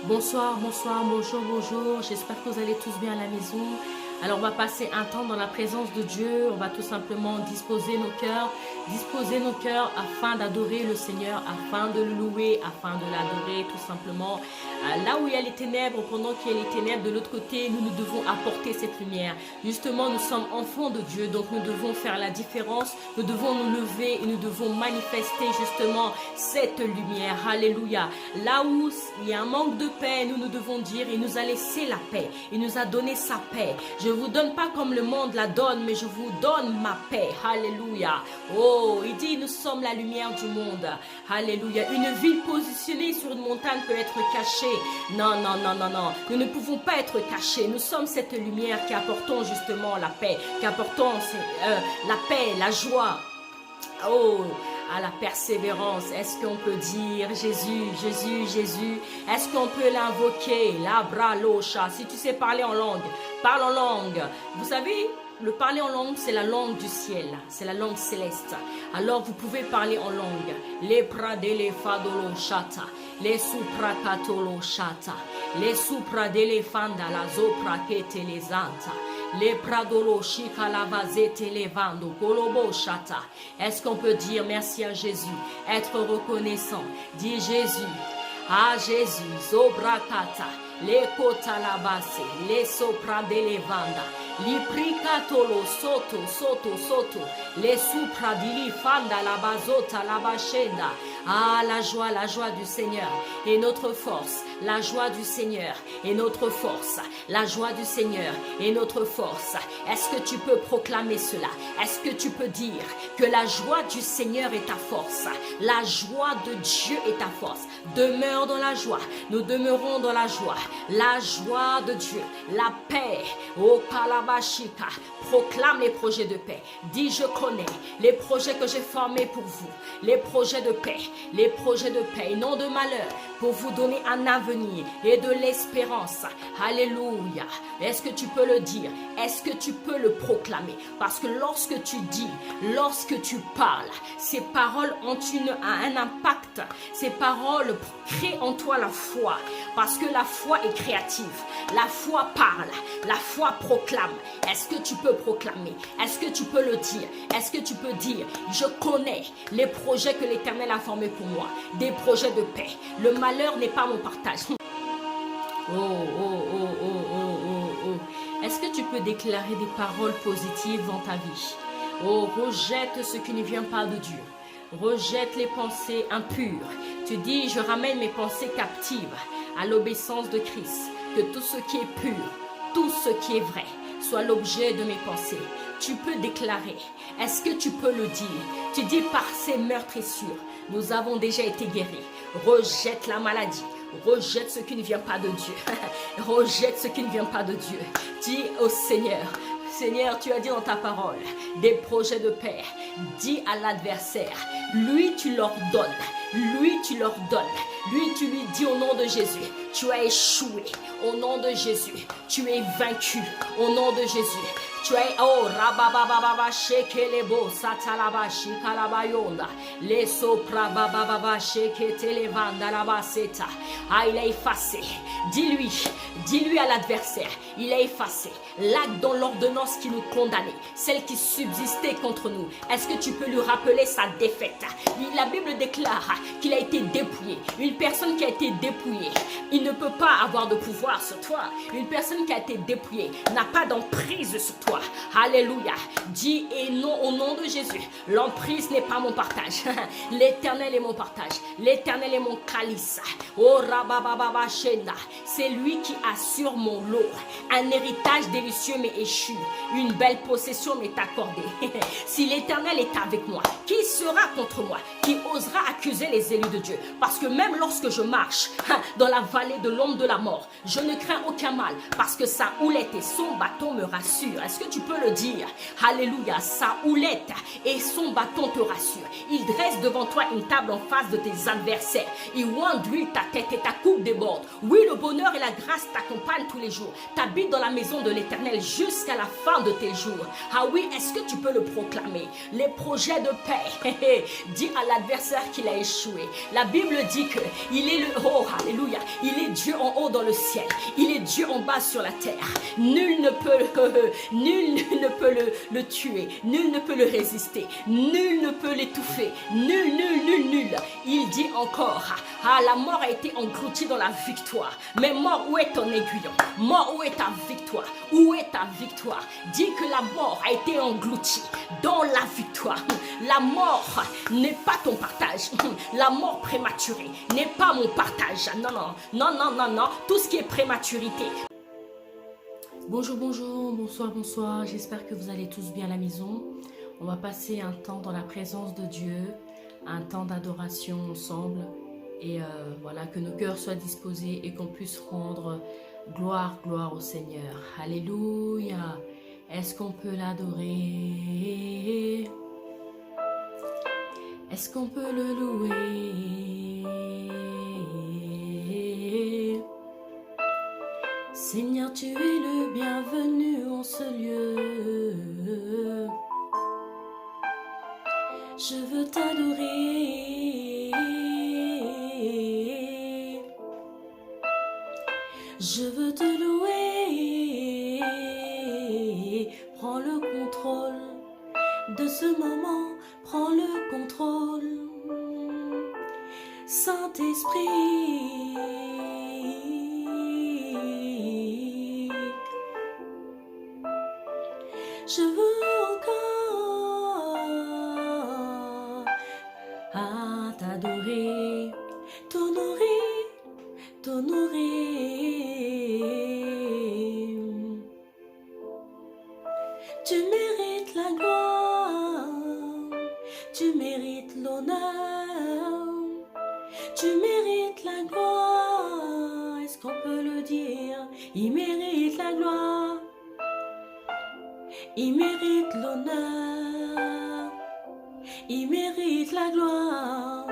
Bonsoir, bonsoir, bonjour, bonjour. J'espère que vous allez tous bien à la maison. Alors on va passer un temps dans la présence de Dieu. On va tout simplement disposer nos cœurs afin d'adorer le Seigneur, afin de le louer, afin de l'adorer tout simplement. Là où il y a les ténèbres, pendant qu'il y a les ténèbres de l'autre côté, nous devons apporter cette lumière. Justement, nous sommes enfants de Dieu, donc nous devons faire la différence. Nous devons nous lever et nous devons manifester justement cette lumière. Alléluia. Là où il y a un manque de paix, nous devons dire, il nous a laissé la paix. Il nous a donné sa paix. Je ne vous donne pas comme le monde la donne, mais je vous donne ma paix. Alléluia. Oh, il dit, nous sommes la lumière du monde. Alléluia. Une ville positionnée sur une montagne peut être cachée. Non, non, non, non, non. Nous ne pouvons pas être cachés. Nous sommes cette lumière qui apportons justement la paix, qui apportons la paix, la joie. Oh, à la persévérance. Est-ce qu'on peut dire Jésus, Jésus, Jésus? Est-ce qu'on peut l'invoquer? La bralocha. Si tu sais parler en langue, parle en langue. Vous savez, le parler en langue, c'est la langue du ciel. C'est la langue céleste. Alors, vous pouvez parler en langue. Les pradele fadolo chata. Les suprakatolo chata. Les supradele fanda la zopra kete les anta. Les pradolo shikalavazete levando kolobo chata. Est-ce qu'on peut dire merci à Jésus? Être reconnaissant. Dis Jésus. Ah Jésus. Zobrakata. Les kotalabase. Les sopra de levanda. Li pricatolo soto soto soto. Les supra di fanda la bazota la bachenda. Ah, la joie du Seigneur est notre force. La joie du Seigneur est notre force. La joie du Seigneur est notre force. Est-ce que tu peux proclamer cela? Est-ce que tu peux dire que la joie du Seigneur est ta force? La joie de Dieu est ta force. Demeure dans la joie. Nous demeurons dans la joie. La joie de Dieu. La paix. Oh, Kalabashika. Proclame les projets de paix. Dis, je connais les projets que j'ai formés pour vous. Les projets de paix. Les projets de paix et non de malheur, pour vous donner un avenir et de l'espérance. Alléluia. Est-ce que tu peux le dire? Est-ce que tu peux le proclamer? Parce que lorsque tu dis, lorsque tu parles, ces paroles ont un impact. Ces paroles créent en toi la foi. Parce que la foi est créative. La foi parle. La foi proclame. Est-ce que tu peux proclamer? Est-ce que tu peux le dire? Est-ce que tu peux dire, je connais les projets que l'Éternel a formés pour moi, des projets de paix. Le malheur n'est pas mon partage. Oh, oh, oh, oh, oh, oh, oh. Est-ce que tu peux déclarer des paroles positives dans ta vie? Oh, rejette ce qui ne vient pas de Dieu. Rejette les pensées impures. Tu dis, je ramène mes pensées captives à l'obéissance de Christ. Que tout ce qui est pur, tout ce qui est vrai, soit l'objet de mes pensées. Tu peux déclarer. Est-ce que tu peux le dire? Tu dis, par ces meurtrissures, nous avons déjà été guéris. Rejette la maladie. Rejette ce qui ne vient pas de Dieu. Rejette ce qui ne vient pas de Dieu. Dis au Seigneur, Seigneur, tu as dit dans ta parole, des projets de paix. Dis à l'adversaire, lui tu leur donnes. Lui tu leur donnes. Lui tu lui dis au nom de Jésus, tu as échoué. Au nom de Jésus, tu es vaincu. Au nom de Jésus. Tu es oh rabababa shekelebo satalaba shikalabayonda les sopra bababa sheketelevanda labaseta. Ah, il a effacé. Dis-lui à l'adversaire, il a effacé l'acte dans l'ordonnance qui nous condamnait, celle qui subsistait contre nous. Est-ce que tu peux lui rappeler sa défaite? La Bible déclare qu'il a été dépouillé. Une personne qui a été dépouillée, il ne peut pas avoir de pouvoir sur toi. Une personne qui a été dépouillée n'a pas d'emprise sur toi. Alléluia. Dis et non au nom de Jésus. L'emprise n'est pas mon partage. L'Éternel est mon partage. L'Éternel est mon calice. Oh rabababa shenda. C'est lui qui assure mon lot. Un héritage délicieux m'est échu. Une belle possession m'est accordée. Si l'Éternel est avec moi, qui sera contre moi? Qui osera accuser les élus de Dieu? Parce que même lorsque je marche dans la vallée de l'ombre de la mort, je ne crains aucun mal. Parce que sa houlette et son bâton me rassurent. Est-ce que tu peux le dire? Alléluia. Sa houlette et son bâton te rassurent. Il dresse devant toi une table en face de tes adversaires. Il oint d'huile ta tête et ta coupe déborde. Oui, le bonheur et la grâce t'accompagnent tous les jours. T'habites dans la maison de l'Éternel jusqu'à la fin de tes jours. Ah oui, est-ce que tu peux le proclamer? Les projets de paix, dis à l'adversaire qu'il a échoué. La Bible dit que il est le, oh alléluia, il est Dieu en haut dans le ciel, il est Dieu en bas sur la terre. Nul ne peut le tuer, nul ne peut le résister, nul ne peut l'étouffer, nul. Il dit encore, ah, la mort a été engloutie dans la victoire. Mais mort, où est ton aiguillon? Mort, où est ta victoire? Où est ta victoire? Dis que la mort a été engloutie dans la victoire. La mort n'est pas ton partage. La mort prématurée n'est pas mon partage. Non. Tout ce qui est prématurité. Bonjour, bonsoir. J'espère que vous allez tous bien à la maison. On va passer un temps dans la présence de Dieu, un temps d'adoration ensemble. Et voilà, que nos cœurs soient disposés et qu'on puisse rendre gloire au Seigneur. Alléluia. Est-ce qu'on peut l'adorer? Est-ce qu'on peut le louer? Seigneur, tu es le bienvenu en ce lieu. Je veux t'adorer. Je veux te louer. Prends le contrôle de ce moment. Prends le contrôle. Saint-Esprit. Je veux encore t'adorer, t'honorer. Tu mérites la gloire, tu mérites l'honneur, tu mérites la gloire. Est-ce qu'on peut le dire? Il mérite la gloire. Il mérite l'honneur, il mérite la gloire,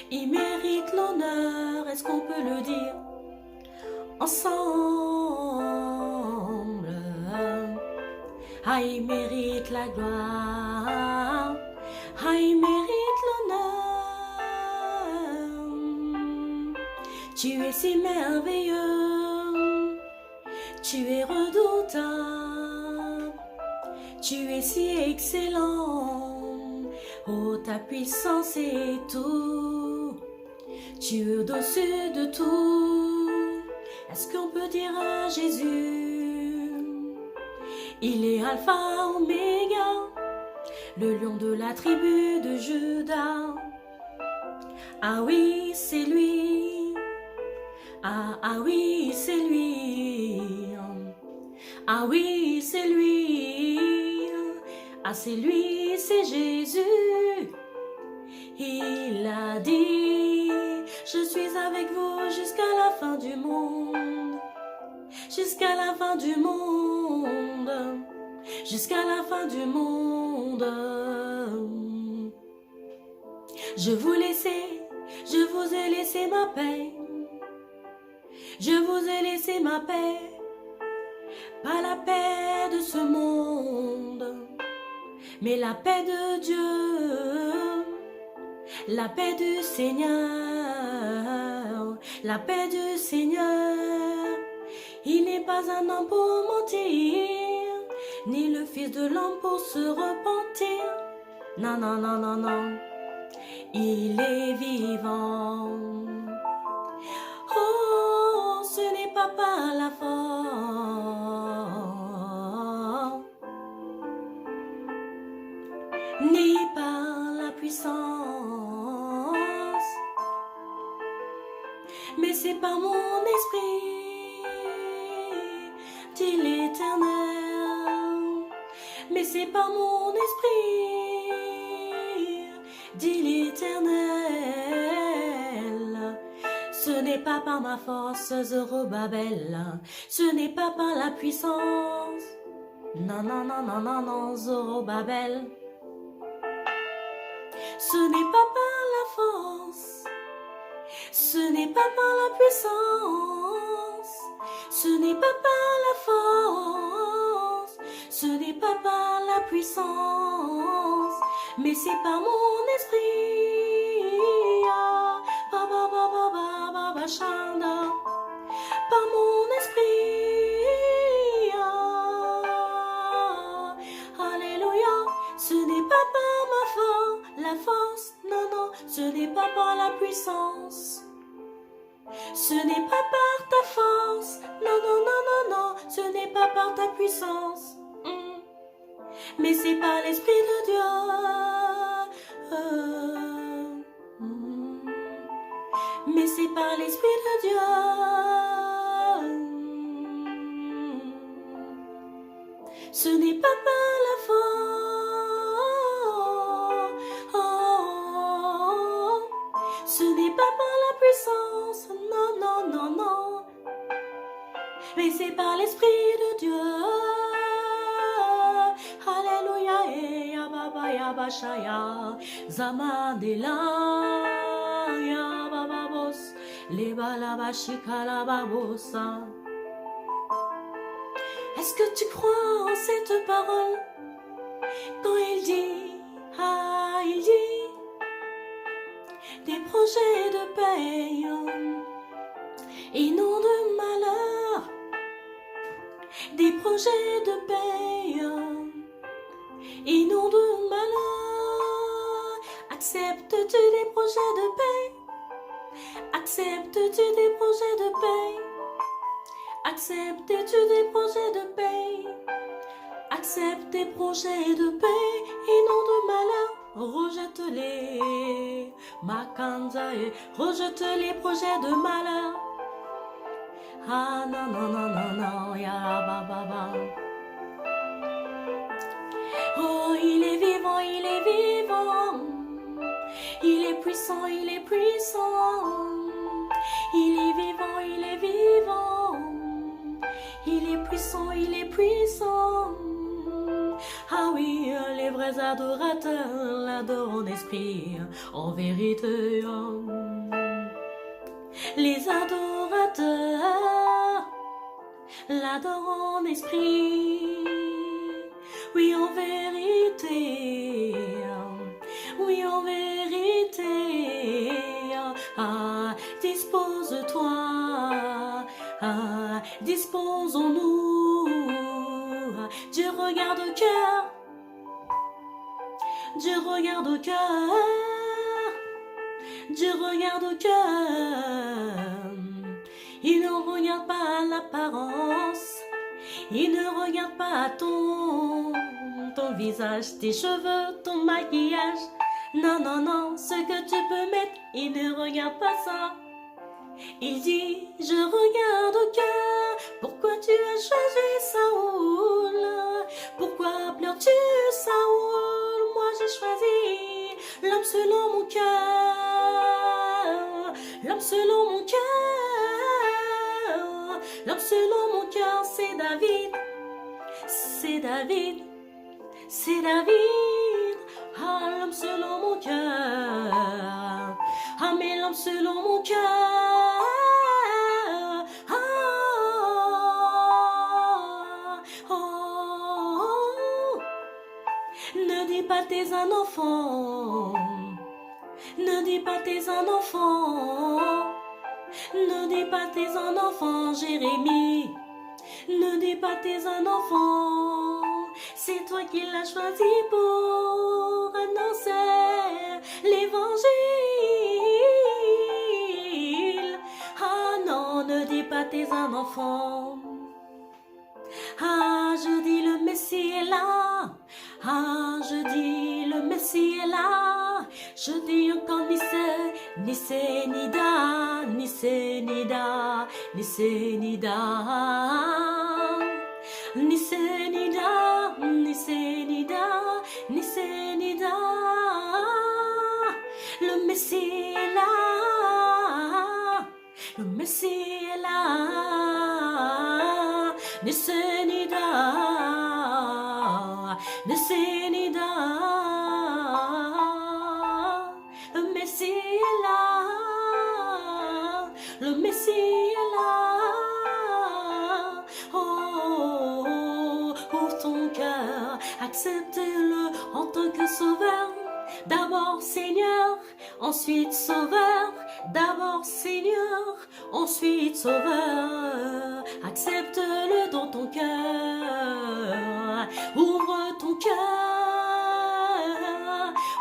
il mérite l'honneur. Est-ce qu'on peut le dire ensemble? Ah, il mérite la gloire, ah, il mérite l'honneur. Tu es si merveilleux, tu es redoutable. Tu es si excellent, oh ta puissance est tout, tu es au-dessus de tout. Est-ce qu'on peut dire à Jésus, il est Alpha, Oméga, le lion de la tribu de Juda. Ah oui, c'est lui, ah oui, c'est lui. Ah oui, c'est lui, ah c'est lui, c'est Jésus. Il a dit, je suis avec vous jusqu'à la fin du monde, jusqu'à la fin du monde, jusqu'à la fin du monde. Je vous ai laissé ma paix, je vous ai laissé ma paix. Pas la paix de ce monde, mais la paix de Dieu, la paix du Seigneur, la paix du Seigneur. Il n'est pas un homme pour mentir, ni le fils de l'homme pour se repentir. Non, il est vivant. Oh, ce n'est pas par la force, ni par la puissance, mais c'est par mon esprit, dit l'Éternel. Mais c'est par mon esprit, dit l'Éternel. Ce n'est pas par ma force, Zorobabel, ce n'est pas par la puissance. Non, Zorobabel. Ce n'est pas par la force, ce Ce n'est pas par la puissance, ce n'est pas par la force, ce n'est pas par la puissance, mais c'est par mon esprit. Ah, ba, ba, ba, ba, ba, ba, ba, shanda. Par mon esprit. Ah, alléluia. Ce n'est pas par la force, non, non, ce n'est pas par la puissance. Ce n'est pas par ta force, non, non, non, non, non, ce n'est pas par ta puissance. Mais c'est par l'Esprit de Dieu. Mais c'est par l'Esprit de Dieu. Ce n'est pas par la force, ce n'est pas par la puissance, non, non, non, non, mais c'est par l'Esprit de Dieu. Alléluia, et ya baba ya bashaya, zamandela ya bababos, les balabashika la babosa. Est-ce que tu crois en cette parole quand il dit, ah, il dit, des projets de paix et non de malheur, des projets de paix et non de malheur. Acceptes-tu des projets de paix? Acceptes-tu des projets de paix? Acceptes-tu des projets de paix? Accepte des projets de paix et non de malheur. Rejette-les, Makanzae, rejette les projets de malheur. Ah non, non, non, non, non, ya ba ba ba. Oh, il est vivant, il est vivant. Il est puissant, il est puissant. Il est vivant, il est vivant. Il est puissant, il est puissant. Ah oui, les vrais adorateurs l'adorent en esprit, en vérité. Les adorateurs l'adorent en esprit, oui en vérité, oui en vérité. Ah, dispose-toi, ah, disposons-nous. Dieu regarde au cœur, Dieu regarde au cœur, Dieu regarde au cœur. Il ne regarde pas à l'apparence, il ne regarde pas à ton visage, tes cheveux, ton maquillage. Non, non, non, ce que tu peux mettre, il ne regarde pas ça. Il dit, je regarde au cœur. Pourquoi tu as choisi Saoul? Pourquoi pleures-tu Saoul? Moi j'ai choisi l'homme selon mon cœur. L'homme selon mon cœur. L'homme selon mon cœur, c'est David. C'est David. C'est David. Ah, l'homme selon mon cœur. Ah, mais l'homme selon mon cœur. Ne dis pas t'es un enfant. Ne dis pas t'es un enfant. Ne dis pas t'es un enfant, Jérémie. Ne dis pas t'es un enfant. C'est toi qui l'as choisi pour annoncer l'évangile. Ah non, ne dis pas t'es un enfant. Ah, je dis le Messie est là. Ah, je dis le Messie est là. Je dis encore Nissé, Nida, Nissé, Nida, Nissé, Nida. Nissé, Nida, Nissé, Nida, Nissé, Nida. Le Messie est là. Le Messie est là. Nissé, Nida, Nissé, Nida. Le Messie est là. le Messie est là. Oh, ouvre ton cœur, accepte-le en tant que sauveur. D'abord Seigneur, ensuite Sauveur. D'abord Seigneur, ensuite Sauveur. Accepte-le dans ton cœur. Ouvre ton cœur.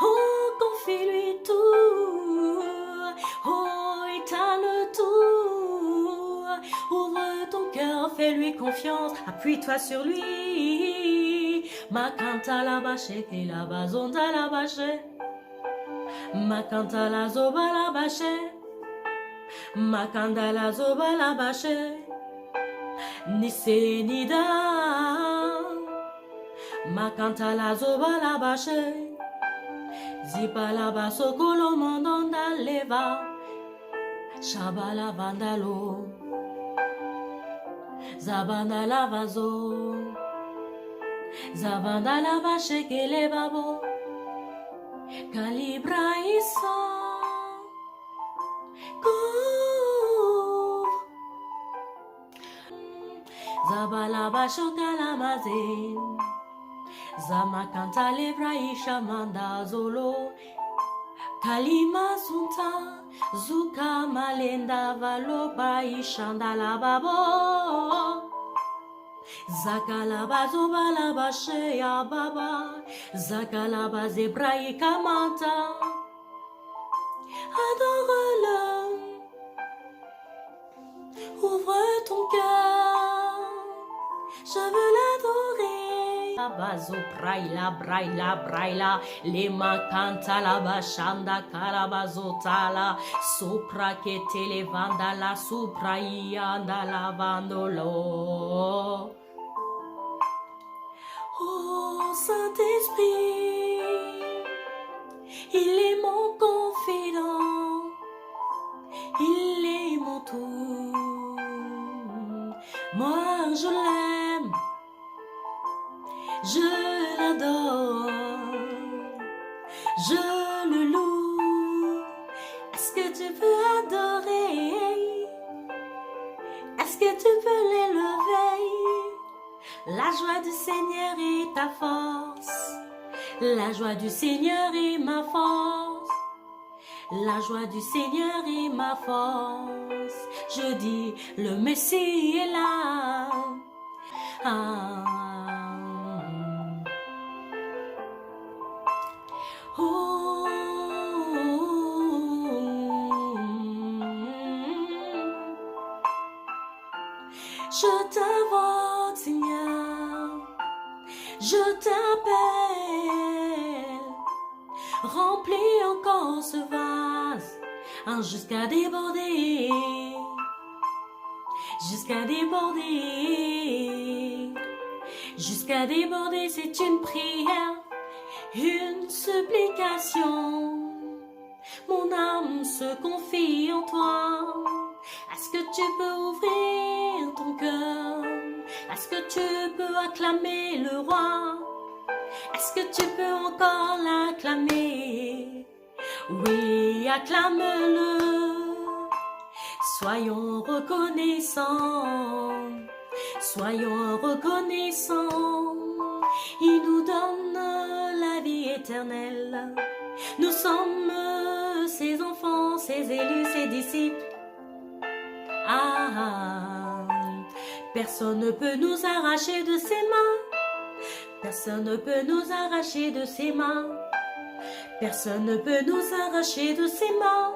Oh, confie-lui tout. Oh, étale tout. Ouvre ton cœur, fais-lui confiance. Appuie-toi sur lui. Makanta la bache, que la bazonda la bache. Makanta la zoba la bache. Makanda la zoba la bache. Nise nida. Makanta la zoba la bache. Zipa la baso kolo mondonda leva. Shabala vandalo. Zabanda la vazo. Zavanda la vache que le babo. Calibra isa. Zabala vache calamazin. Zamakanta lebra isha manda zolo. Kalima sunta. Zuka malenda valoba ishanda la babo. Zakalaba zobalaba sheya baba. Zakalaba zebraïka manta. Adore-le. Ouvre ton cœur. Je veux l'adorer. Bazo braila braila braila. Lema canta la bashanda kalabazotala. Sopra que te levanda la supra yanda lavandolo. Oh Saint-Esprit, il est mon confident, il est mon tout. Moi je l'aime, je l'adore, je le loue. Est-ce que tu peux adorer? Est-ce que tu peux l'élever? La joie du Seigneur est ta force. La joie du Seigneur est ma force. La joie du Seigneur est ma force. Je dis, le Messie est là. Ah. Oh. Je t'invoque, Seigneur. Je t'appelle. Remplis encore ce vase jusqu'à déborder. Jusqu'à déborder. Jusqu'à déborder, c'est une prière, une supplication. Mon âme se confie en toi. Est-ce que tu peux ouvrir ton cœur? Est-ce que tu peux acclamer le roi? Est-ce que tu peux encore l'acclamer? Oui, acclame-le. Soyons reconnaissants. Soyons reconnaissants. Il nous donne la vie éternelle. Nous sommes ses enfants, ses élus, ses disciples. Ah, personne ne peut nous arracher de ses mains. Personne ne peut nous arracher de ses mains. Personne ne peut nous arracher de ses mains.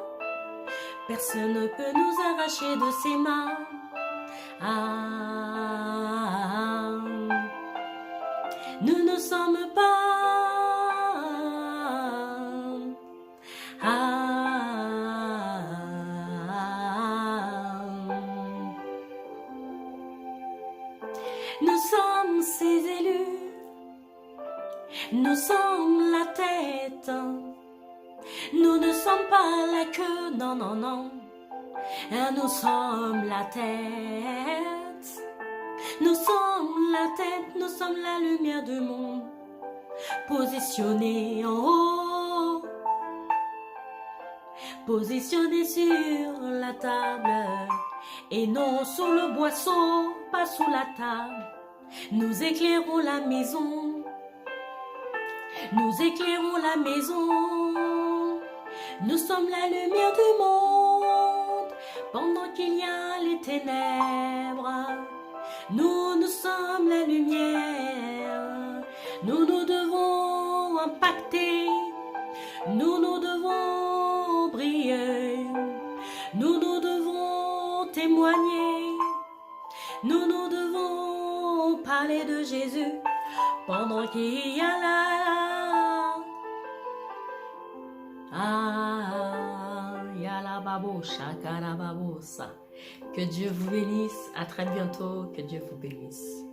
Personne ne peut nous arracher de ses mains. Ah, nous ne sommes pas. Nous sommes ses élus. Nous sommes la tête. Nous ne sommes pas la queue, non, non, non. Nous sommes la tête. Nous sommes la tête, nous sommes la lumière du monde. Positionnés en haut. positionnés sur la table, et non sur le boisseau, pas sous la table. Nous éclairons la maison, nous éclairons la maison. Nous sommes la lumière du monde, pendant qu'il y a les ténèbres. Nous sommes la lumière, nous devons impacter, nous devons briller, nous devons témoigner, nous devons parler de Jésus, pendant qu'il y a là. Yala babosha, karababosa. Que Dieu vous bénisse. À très bientôt. Que Dieu vous bénisse.